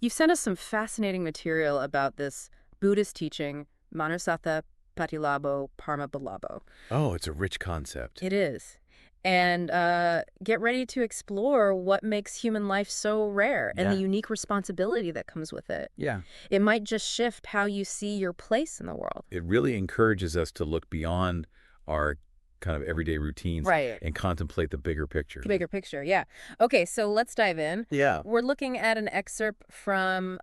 You've sent us some fascinating material about this Buddhist teaching, Manussaththa Patilābho Parama Dullabo. Oh, it's a rich concept. It is. And get ready to explore what makes human life so rare and the Yeah. unique responsibility that comes with it. Yeah. It might just shift how you see your place in the world. It really encourages us to look beyond our kind of everyday routines Right. and contemplate the bigger picture. The bigger picture, yeah. Okay, so let's dive in. Yeah. We're looking at an excerpt from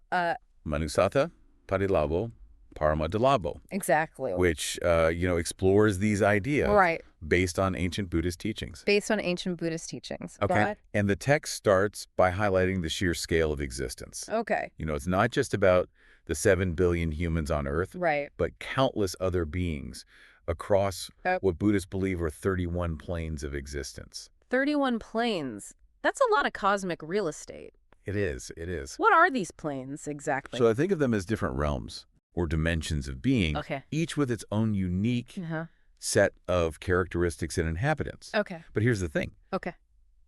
Manussaththa Patilābho Parama Dullabo, exactly. which, explores these ideas Right. based on ancient Buddhist teachings. Based on ancient Buddhist teachings. Okay. But, And the text starts by highlighting the sheer scale of existence. okay. It's not just about the 7 billion humans on Earth, Right. but countless other beings across what Buddhists believe are 31 planes of existence. 31 planes. That's a lot of cosmic real estate. It is. It is. What are these planes exactly? So I think of them as different realms or dimensions of being, Okay. each with its own unique Uh-huh. set of characteristics and inhabitants. Okay. But here's the thing. Okay.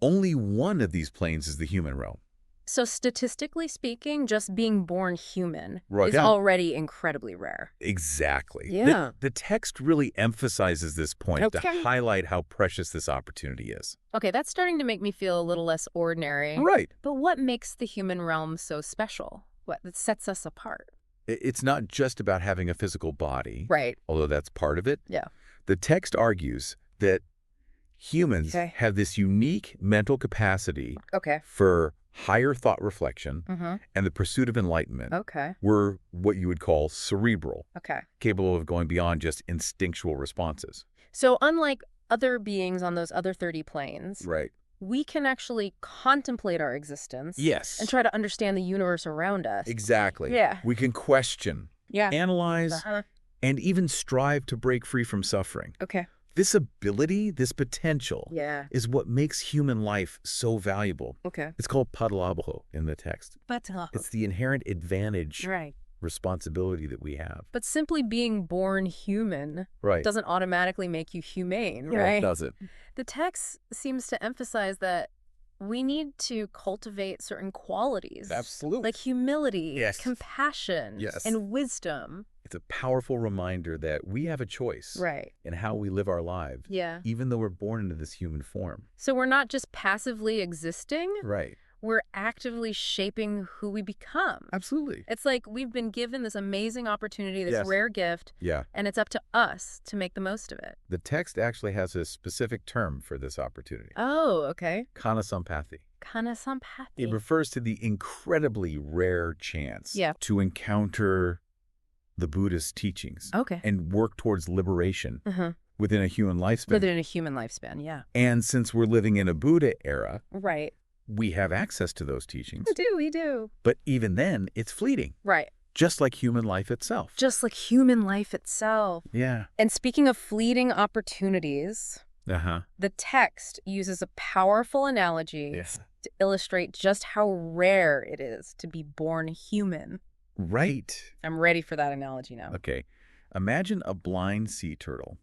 Only one of these planes is the human realm. So statistically speaking, just being born human Right, is yeah. already incredibly rare. Exactly. Yeah. The text really emphasizes this point to Okay. highlight how precious this opportunity is. Okay, that's starting to make me feel a little less ordinary. Right. But what makes the human realm so special? What sets us apart? It's not just about having a physical body, Right. although that's part of it. Yeah. The text argues that humans Okay. have this unique mental capacity Okay. for higher thought reflection Mm-hmm. and the pursuit of enlightenment. Okay. We're what you would call cerebral, Okay. capable of going beyond just instinctual responses. So unlike other beings on those other 30 planes, Right. we can actually contemplate our existence Yes. and try to understand the universe around us. Exactly. Yeah. We can question, Yeah. analyze, Uh-huh. and even strive to break free from suffering. Okay. This ability, this potential, Yeah. is what makes human life so valuable. Okay. It's called Patilābho in the text. But It's the inherent advantage, right. responsibility that we have. But simply being born human Right. doesn't automatically make you humane, Yeah, right? it doesn't. The text seems to emphasize that we need to cultivate certain qualities. Absolutely. Like humility, Yes. compassion, Yes. and wisdom. It's a powerful reminder that we have a choice Right. in how we live our lives, Yeah. even though we're born into this human form. So we're not just passively existing, Right. we're actively shaping who we become. Absolutely. It's like we've been given this amazing opportunity, this Yes. rare gift, Yeah. and it's up to us to make the most of it. The text actually has a specific term for this opportunity. Oh, okay. Kanasampathy. It Kanasampathy. refers to the incredibly rare chance Yeah. to encounter the Buddhist teachings Okay. and work towards liberation Uh-huh. within a human lifespan. Within a human lifespan, yeah. And since we're living in a Buddha era, Right. we have access to those teachings. We do. But even then, it's fleeting, Right. just like human life itself. Just like human life itself. Yeah. And speaking of fleeting opportunities, Uh-huh. the text uses a powerful analogy Yes. to illustrate just how rare it is to be born human. Right. I'm ready for that analogy now. Okay. Imagine a blind sea turtle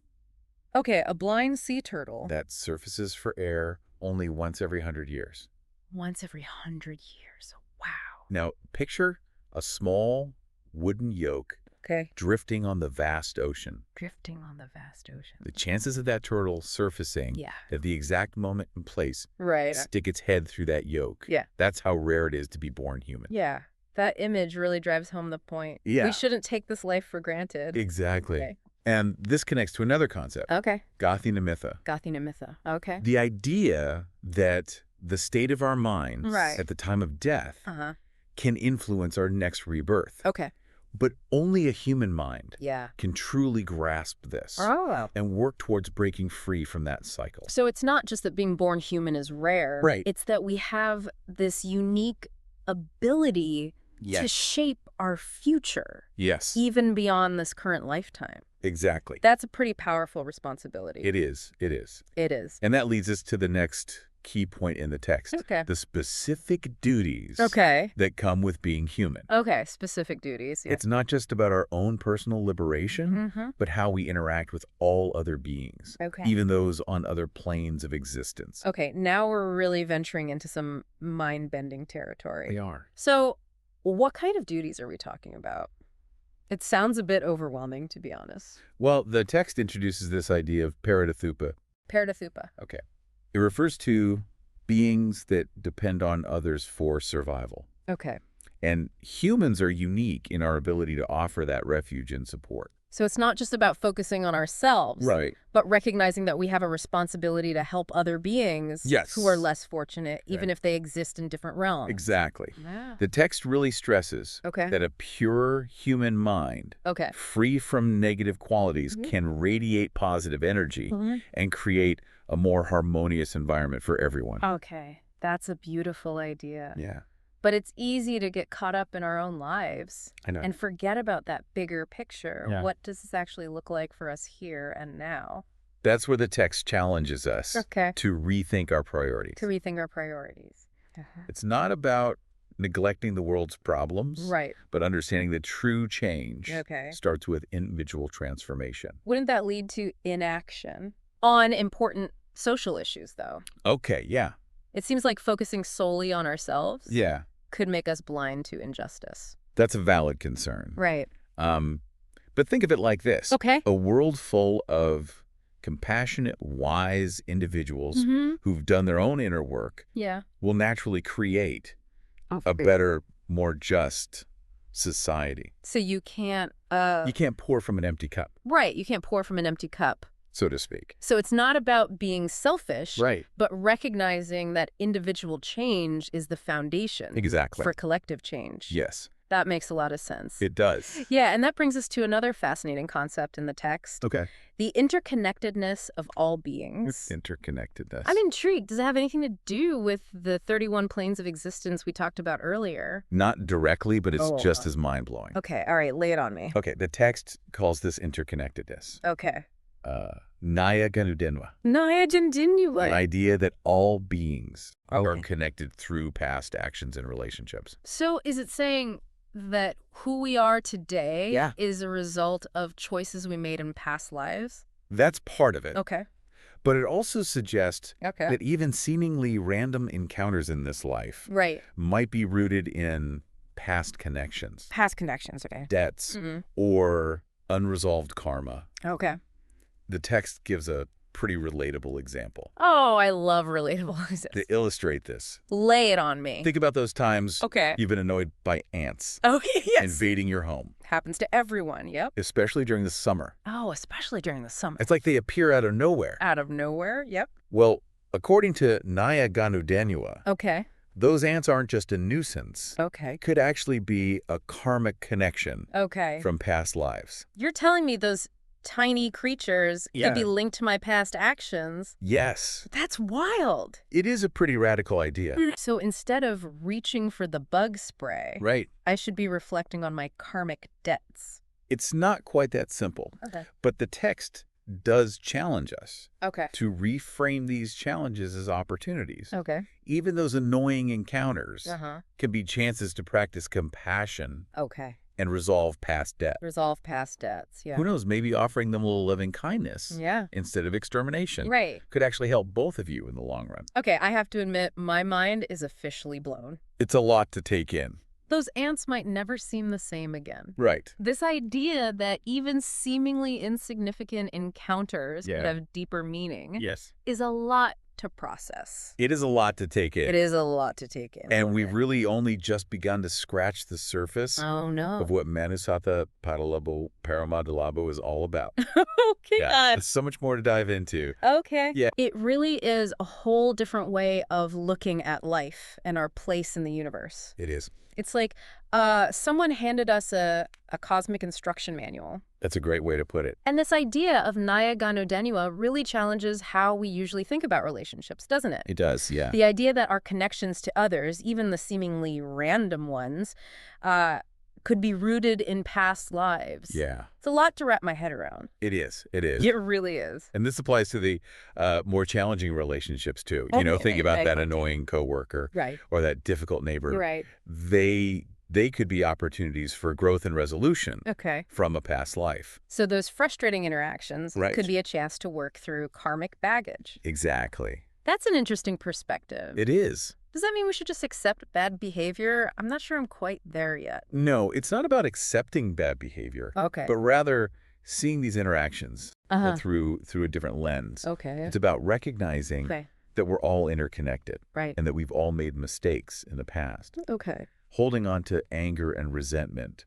Okay, a blind sea turtle. that surfaces for air only once every 100 years. Once every 100 years. Wow. Now, picture a small wooden yoke Okay. drifting on the vast ocean. Drifting on the vast ocean. The chances of that turtle surfacing Yeah. at the exact moment and place Right. stick its head through that yoke. Yeah. That's how rare it is to be born human. Yeah. That image really drives home the point. Yeah. We shouldn't take this life for granted. Exactly. Okay. And this connects to another concept, Okay. gathi nimitha. Gathi. Okay. The idea that the state of our minds Right. at the time of death Uh-huh. can influence our next rebirth. Okay. But only a human mind Yeah. can truly grasp this Oh. and work towards breaking free from that cycle. So it's not just that being born human is rare. Right. It's that we have this unique ability to shape our future, Yes, even beyond this current lifetime. exactly. That's a pretty powerful responsibility. It is. It is. It is. And that leads us to the next key point in the text. Okay. The specific duties Okay. that come with being human. Okay. Specific duties. Yeah. It's not just about our own personal liberation, Mm-hmm. but how we interact with all other beings, Okay. even those on other planes of existence. Okay. Now we're really venturing into some mind-bending territory. They are. So What kind of duties are we talking about? It sounds a bit overwhelming, to be honest. Well, the text introduces this idea of paratithupa. Paratithupa. Okay. It refers to beings that depend on others for survival. Okay. And humans are unique in our ability to offer that refuge and support. So it's not just about focusing on ourselves, Right. but recognizing that we have a responsibility to help other beings Yes. who are less fortunate, even Right. if they exist in different realms. Exactly. Yeah. The text really stresses Okay. that a pure human mind, Okay. free from negative qualities, can radiate positive energy and create a more harmonious environment for everyone. Okay. That's a beautiful idea. Yeah. But it's easy to get caught up in our own lives I know. and forget about that bigger picture. Yeah. What does this actually look like for us here and now? That's where the text challenges us to rethink our priorities. To rethink our priorities. It's not about neglecting the world's problems, Right. but understanding that true change starts with individual transformation. Wouldn't that lead to inaction on important social issues, though? Okay, yeah. It seems like focusing solely on ourselves could make us blind to injustice. That's a valid concern. Right. But think of it like this. Okay. A world full of compassionate, wise individuals who've done their own inner work will naturally create a better, more just society. So you can't... You can't pour from an empty cup. Right. You can't pour from an empty cup, so to speak. So it's not about being selfish, right, but recognizing that individual change is the foundation for collective change. Yes. That makes a lot of sense. It does. Yeah, and that brings us to another fascinating concept in the text. Okay. The interconnectedness of all beings. Interconnectedness. I'm intrigued. Does it have anything to do with the 31 planes of existence we talked about earlier? Not directly, but it's just as mind-blowing. Okay, all right, lay it on me. Okay, the text calls this interconnectedness. Okay. Naya ganudenua. Naya ganudenua. The idea that all beings are connected through past actions and relationships. So is it saying that who we are today is a result of choices we made in past lives? That's part of it. Okay. But it also suggests that even seemingly random encounters in this life might be rooted in past connections. Past connections, okay. Debts or unresolved karma. Okay. The text gives a pretty relatable example. Oh, I love relatable examples. To illustrate this. Lay it on me. Think about those times you've been annoyed by ants invading your home. Happens to everyone, yep. Especially during the summer. Oh, especially during the summer. It's like they appear out of nowhere. Out of nowhere, yep. Well, according to Naya ganudenua, those ants aren't just a nuisance. Could actually be a karmic connection from past lives. You're telling me those tiny creatures could be linked to my past actions. Yes. That's wild. It is a pretty radical idea. So instead of reaching for the bug spray, I should be reflecting on my karmic debts. It's not quite that simple. But the text does challenge us to reframe these challenges as opportunities. Even those annoying encounters can be chances to practice compassion and resolve past debt. Resolve past debts, Who knows, maybe offering them a little loving kindness instead of extermination could actually help both of you in the long run. Okay, I have to admit, my mind is officially blown. It's a lot to take in. Those ants might never seem the same again. Right. This idea that even seemingly insignificant encounters could have deeper meaning is a lot to process. It is a lot to take in. It is a lot to take in. And we've really only just begun to scratch the surface of what Manussaththa Patilābho Parama Dullabo is all about. There's so much more to dive into. It really is a whole different way of looking at life and our place in the universe. It is. It's like someone handed us a cosmic instruction manual. That's a great way to put it. And this idea of naya ganudenua really challenges how we usually think about relationships, doesn't it? It does, yeah. The idea that our connections to others, even the seemingly random ones, could be rooted in past lives. Yeah. It's a lot to wrap my head around. It is. It is. It really is. And this applies to the more challenging relationships, too. You know, think about that annoying coworker or that difficult neighbor. They could be opportunities for growth and resolution from a past life. So those frustrating interactions could be a chance to work through karmic baggage. Exactly. That's an interesting perspective. It is. Does that mean we should just accept bad behavior? I'm not sure I'm quite there yet. No, it's not about accepting bad behavior. Okay. But rather seeing these interactions through a different lens. Okay. It's about recognizing that we're all interconnected. Right. And that we've all made mistakes in the past. Okay. Holding on to anger and resentment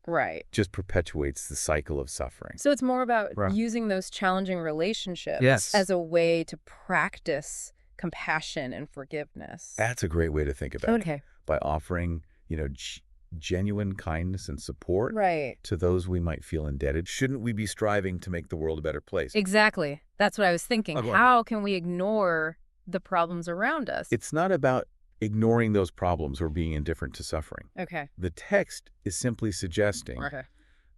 just perpetuates the cycle of suffering. So it's more about using those challenging relationships as a way to practice compassion and forgiveness. That's a great way to think about it. By offering, genuine kindness and support to those we might feel indebted. Shouldn't we be striving to make the world a better place? Exactly. That's what I was thinking. How can we ignore the problems around us? It's not about ignoring those problems or being indifferent to suffering. Okay. The text is simply suggesting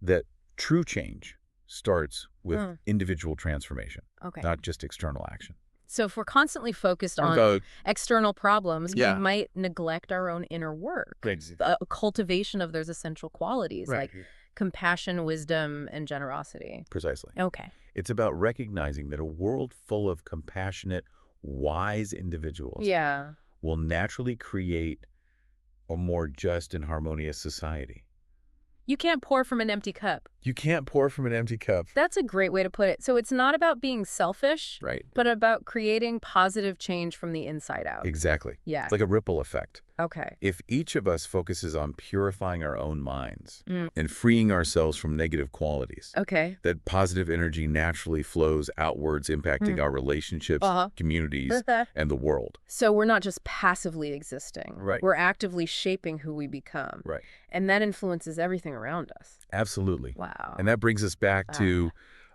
that true change starts with individual transformation, not just external action. So if we're constantly focused on external problems, we might neglect our own inner work. A cultivation of those essential qualities like compassion, wisdom, and generosity. Precisely. Okay. It's about recognizing that a world full of compassionate, wise individuals will naturally create a more just and harmonious society. You can't pour from an empty cup. You can't pour from an empty cup. That's a great way to put it. So it's not about being selfish, but about creating positive change from the inside out. Exactly. Yeah. It's like a ripple effect. Okay. If each of us focuses on purifying our own minds and freeing ourselves from negative qualities, that positive energy naturally flows outwards, impacting our relationships, communities, and the world. So we're not just passively existing. We're actively shaping who we become. And that influences everything around us. Absolutely. Wow. And that brings us back to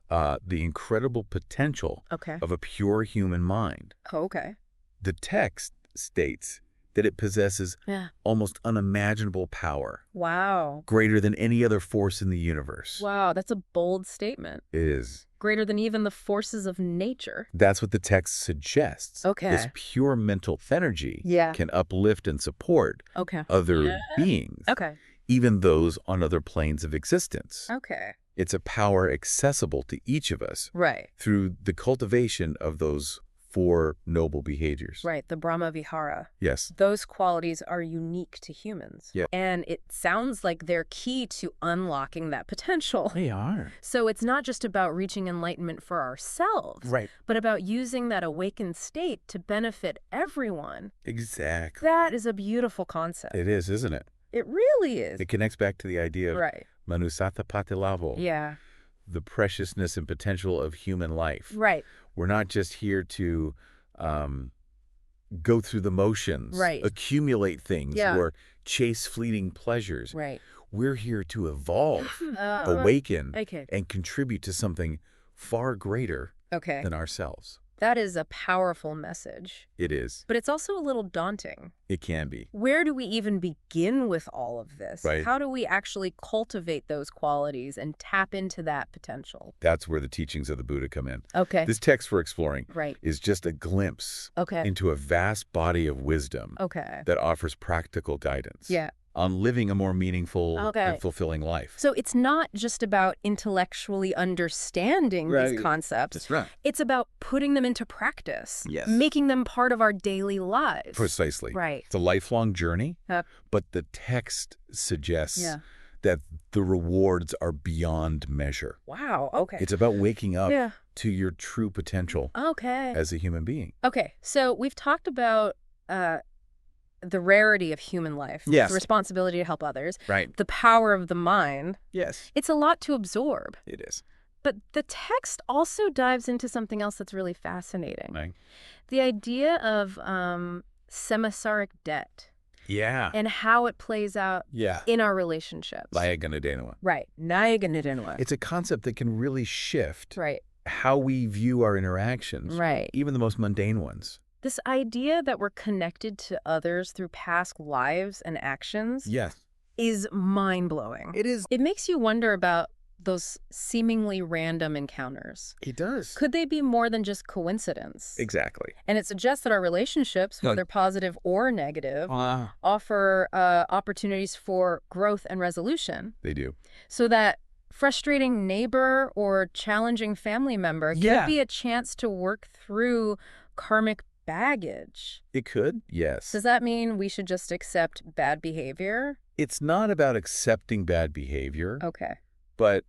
the incredible potential of a pure human mind. The text states that it possesses almost unimaginable power. Wow. Greater than any other force in the universe. Wow, that's a bold statement. It is. Greater than even the forces of nature. That's what the text suggests. This pure mental energy can uplift and support other beings. Even those on other planes of existence. It's a power accessible to each of us through the cultivation of those 4 noble behaviors. The Brahma Vihara. Yes. Those qualities are unique to humans. And it sounds like they're key to unlocking that potential. They are. So it's not just about reaching enlightenment for ourselves, but about using that awakened state to benefit everyone. Exactly. That is a beautiful concept. It is, isn't it? It really is. It connects back to the idea of Manussaththa Patilābho. The preciousness and potential of human life. We're not just here to go through the motions, accumulate things, or chase fleeting pleasures. We're here to evolve, awaken, and contribute to something far greater than ourselves. That is a powerful message. It is. But it's also a little daunting. It can be. Where do we even begin with all of this? How do we actually cultivate those qualities and tap into that potential? That's where the teachings of the Buddha come in. This text we're exploring is just a glimpse into a vast body of wisdom that offers practical guidance. On living a more meaningful and fulfilling life. So it's not just about intellectually understanding these concepts. It's about putting them into practice, making them part of our daily lives. Precisely. It's a lifelong journey, but the text suggests that the rewards are beyond measure. Wow, It's about waking up to your true potential as a human being. So we've talked about the rarity of human life, the responsibility to help others, the power of the mind. It's a lot to absorb. It is. But the text also dives into something else that's really fascinating. The idea of samsaric debt. And how it plays out in our relationships. Naya ganudenua. Naya ganudenua. It's a concept that can really shift how we view our interactions, even the most mundane ones. This idea that we're connected to others through past lives and actions is mind-blowing. It is. It makes you wonder about those seemingly random encounters. It does. Could they be more than just coincidence? Exactly. And it suggests that our relationships, whether positive or negative, offer opportunities for growth and resolution. They do. So that frustrating neighbor or challenging family member could be a chance to work through karmic baggage. It could, yes. Does that mean we should just accept bad behavior? It's not about accepting bad behavior. Okay. But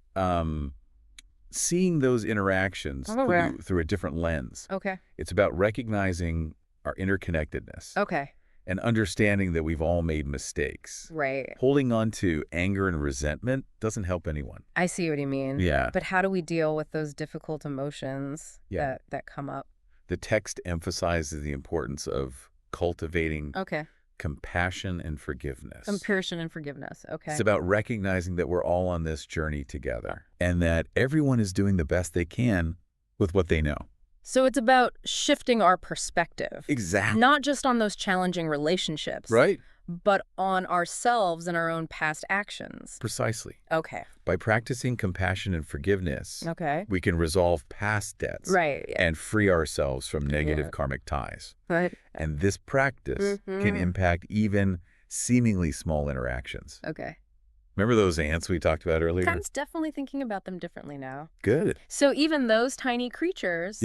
seeing those interactions through a different lens. Okay. It's about recognizing our interconnectedness. Okay. And understanding that we've all made mistakes. Right. Holding on to anger and resentment doesn't help anyone. I see what you mean. Yeah. But how do we deal with those difficult emotions that come up? The text emphasizes the importance of cultivating compassion and forgiveness. Compassion and forgiveness. Okay. It's about recognizing that we're all on this journey together and that everyone is doing the best they can with what they know. So it's about shifting our perspective. Exactly. Not just on those challenging relationships. Right. But on ourselves and our own past actions. Precisely. Okay. By practicing compassion and forgiveness, we can resolve past debts and free ourselves from negative karmic ties. Right. And this practice can impact even seemingly small interactions. Okay. Remember those ants we talked about earlier? I'm definitely thinking about them differently now. Good. So even those tiny creatures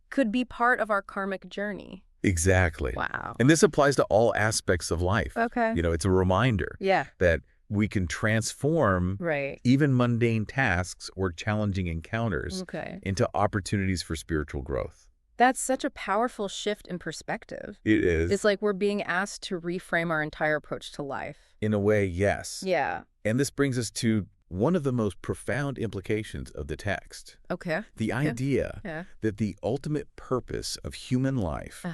could be part of our karmic journey. Exactly. Wow. And this applies to all aspects of life. Okay. You know, it's a reminder that we can transform even mundane tasks or challenging encounters into opportunities for spiritual growth. That's such a powerful shift in perspective. It is. It's like we're being asked to reframe our entire approach to life. In a way, yes. Yeah. And this brings us to one of the most profound implications of the text. Okay. The idea that the ultimate purpose of human life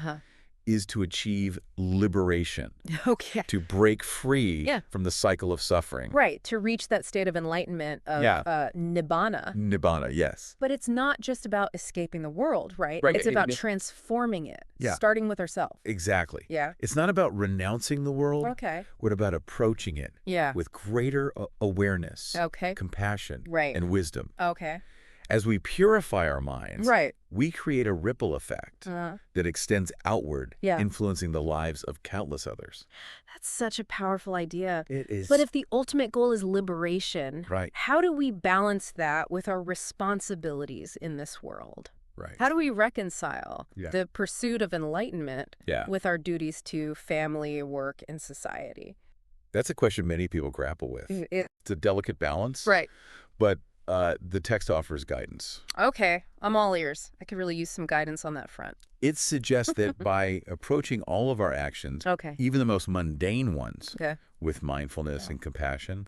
is to achieve liberation. Okay. To break free from the cycle of suffering. Right. To reach that state of enlightenment of Nibbana. Nibbana, yes. But it's not just about escaping the world, right? Right. It's about transforming it, starting with ourselves. Exactly. Yeah. It's not about renouncing the world. Okay. But about approaching it with greater awareness, compassion, and wisdom. Okay. As we purify our minds, we create a ripple effect that extends outward, influencing the lives of countless others. That's such a powerful idea. It is. But if the ultimate goal is liberation, how do we balance that with our responsibilities in this world? Right. How do we reconcile the pursuit of enlightenment with our duties to family, work, and society? That's a question many people grapple with. It's a delicate balance. Right. But the text offers guidance. Okay, I'm all ears. I could really use some guidance on that front. It suggests that by approaching all of our actions, even the most mundane ones, with mindfulness and compassion,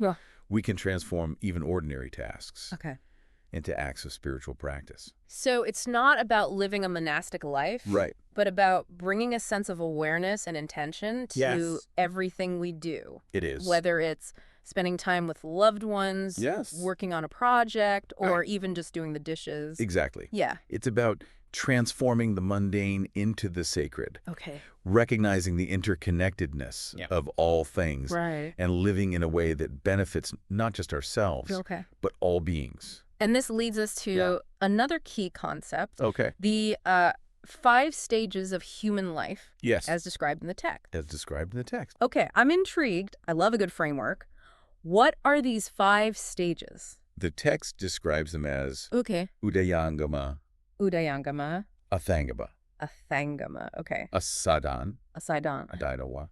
we can transform even ordinary tasks into acts of spiritual practice. So it's not about living a monastic life, but about bringing a sense of awareness and intention to everything we do. It is. Whether it's spending time with loved ones, working on a project, or even just doing the dishes. Exactly. Yeah. It's about transforming the mundane into the sacred. Okay. Recognizing the interconnectedness of all things. Right. And living in a way that benefits not just ourselves, but all beings. And this leads us to another key concept. Okay. The 5 stages of human life. Yes. As described in the text. As described in the text. Okay. I'm intrigued. I love a good framework. What are these 5 stages? The text describes them as Udayangama, Udayangama, Athangama, okay, Asadana, Adaidawa,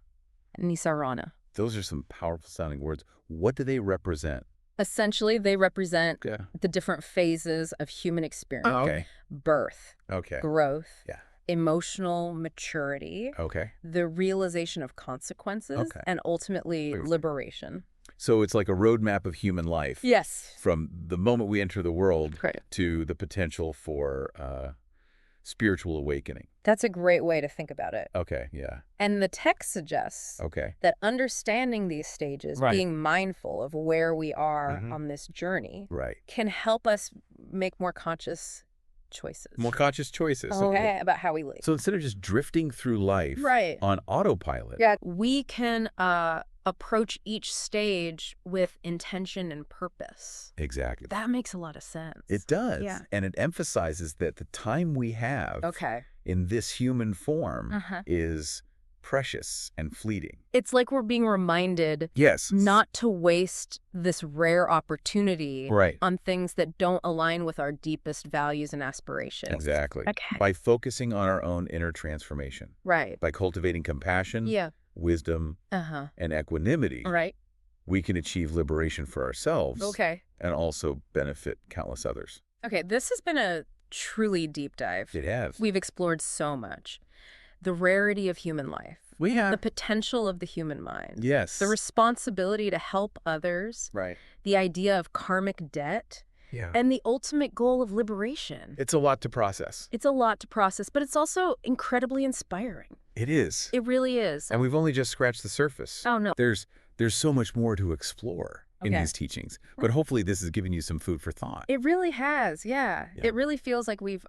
Nisarana. Those are some powerful sounding words. What do they represent? Essentially, they represent the different phases of human experience. Birth, growth, emotional maturity, the realization of consequences, and ultimately liberation. So it's like a roadmap of human life. Yes. From the moment we enter the world to the potential for spiritual awakening. That's a great way to think about it. Okay, yeah. And the text suggests that understanding these stages, being mindful of where we are on this journey, can help us make more conscious choices. More conscious choices. About how we live. So instead of just drifting through life on autopilot. We can approach each stage with intention and purpose. Exactly. That makes a lot of sense. It does. Yeah. And it emphasizes that the time we have in this human form is precious and fleeting. It's like we're being reminded not to waste this rare opportunity on things that don't align with our deepest values and aspirations. Exactly. By focusing on our own inner transformation. By cultivating compassion, wisdom, and equanimity. We can achieve liberation for ourselves and also benefit countless others. Okay, this has been a truly deep dive. It has. We've explored so much. The rarity of human life. We have. The potential of the human mind. Yes. The responsibility to help others. The idea of karmic debt. And the ultimate goal of liberation. It's a lot to process. It's a lot to process, but it's also incredibly inspiring. It is. It really is. And we've only just scratched the surface. Oh, no. There's so much more to explore in these teachings. But hopefully this has given you some food for thought. It really has, yeah. It really feels like we've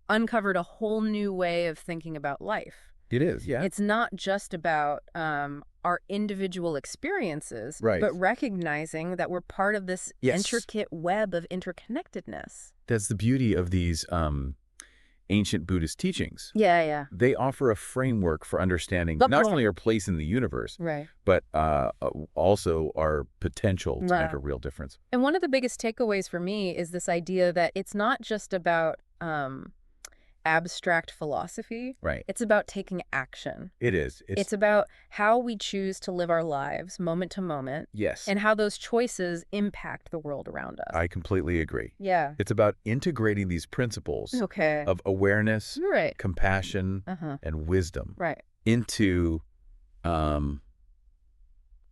uncovered a whole new way of thinking about life. It is, yeah. It's not just about our individual experiences, but recognizing that we're part of this intricate web of interconnectedness. That's the beauty of these ancient Buddhist teachings. Yeah. They offer a framework for understanding not only our place in the universe, but also our potential to make a real difference. And one of the biggest takeaways for me is this idea that it's not just about abstract philosophy. It's about taking action. It is. It's about how we choose to live our lives moment to moment. And how those choices impact the world around us. I completely agree. Yeah. It's about integrating these principles of awareness, compassion, and wisdom into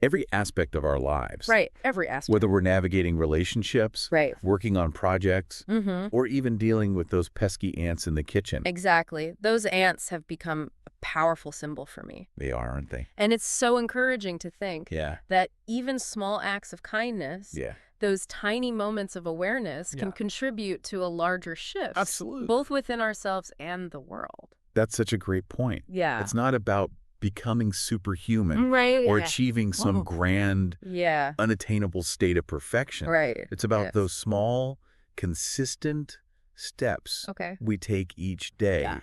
every aspect of our lives. Every aspect. Whether we're navigating relationships, working on projects, or even dealing with those pesky ants in the kitchen. Exactly. Those ants have become a powerful symbol for me. They are, aren't they? And it's so encouraging to think that even small acts of kindness, those tiny moments of awareness can contribute to a larger shift. Absolutely. Both within ourselves and the world. That's such a great point. Yeah. It's not about becoming superhuman or achieving some grand, unattainable state of perfection. It's about those small, consistent steps we take each day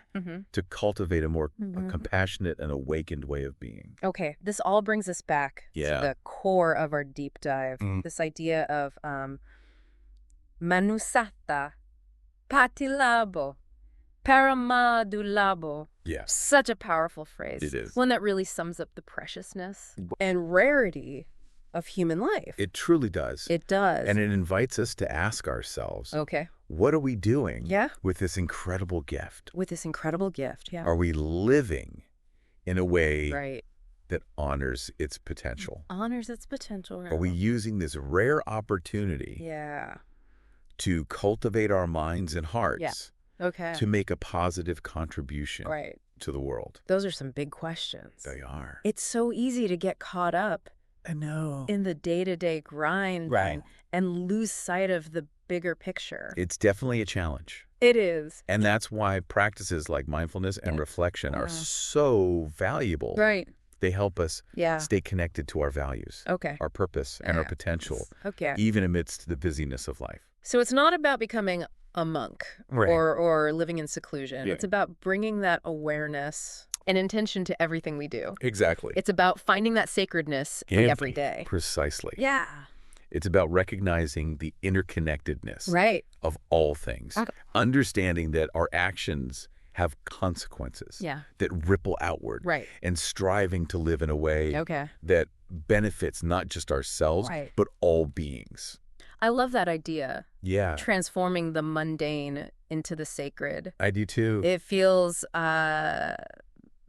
to cultivate a more compassionate and awakened way of being. Okay, this all brings us back to the core of our deep dive, this idea of Manussaththa Patilābho Parama Dullabo. Such a powerful phrase. It is. One that really sums up the preciousness and rarity of human life. It truly does. It does. And it invites us to ask ourselves, what are we doing with this incredible gift? With this incredible gift, Are we living in a way that honors its potential? Honors its potential. Are we using this rare opportunity to cultivate our minds and hearts to make a positive contribution to the world? Those are some big questions. They are. It's so easy to get caught up in the day-to-day grind and lose sight of the bigger picture. It's definitely a challenge. It is. And that's why practices like mindfulness and reflection are so valuable. They help us stay connected to our values, our purpose, and our potential, even amidst the busyness of life. So it's not about becoming a monk or living in seclusion. It's about bringing that awareness and intention to everything we do. Exactly. It's about finding that sacredness every day. Precisely. Yeah. It's about recognizing the interconnectedness of all things, understanding that our actions have consequences that ripple outward, and striving to live in a way that benefits not just ourselves, but all beings. I love that idea. Yeah. Transforming the mundane into the sacred. I do too. It feels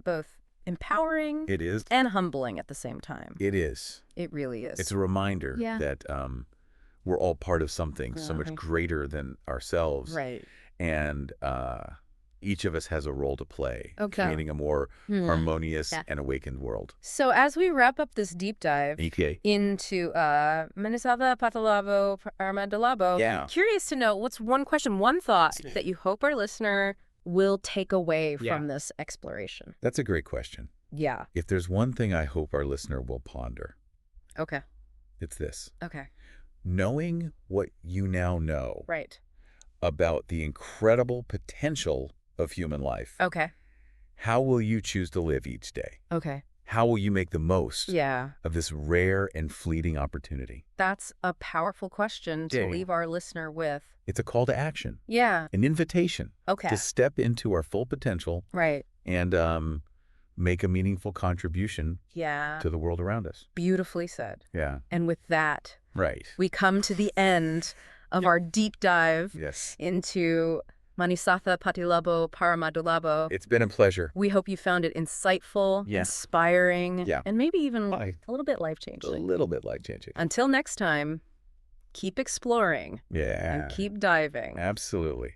both empowering and humbling at the same time. It is. It really is. It's a reminder that we're all part of something so much greater than ourselves. And each of us has a role to play, creating a more harmonious and awakened world. So as we wrap up this deep dive into Manussaththa Patilābho Parama Dullabo, curious to know, what's one question, one thought that you hope our listener will take away from this exploration? That's a great question. Yeah. If there's one thing I hope our listener will ponder, it's this. Knowing what you now know about the incredible potential of human life How will you choose to live each day? Okay. How will you make the most of this rare and fleeting opportunity? That's a powerful question to leave our listener with. It's a call to action. Yeah. An invitation to step into our full potential and make a meaningful contribution to the world around us. Beautifully said. Yeah. And with that, we come to the end of our deep dive into Manussaththa Patilābho Parama Dullabo. It's been a pleasure. We hope you found it insightful, inspiring, and maybe even a little bit life-changing. A little bit life-changing. Until next time, keep exploring. And keep diving. Absolutely.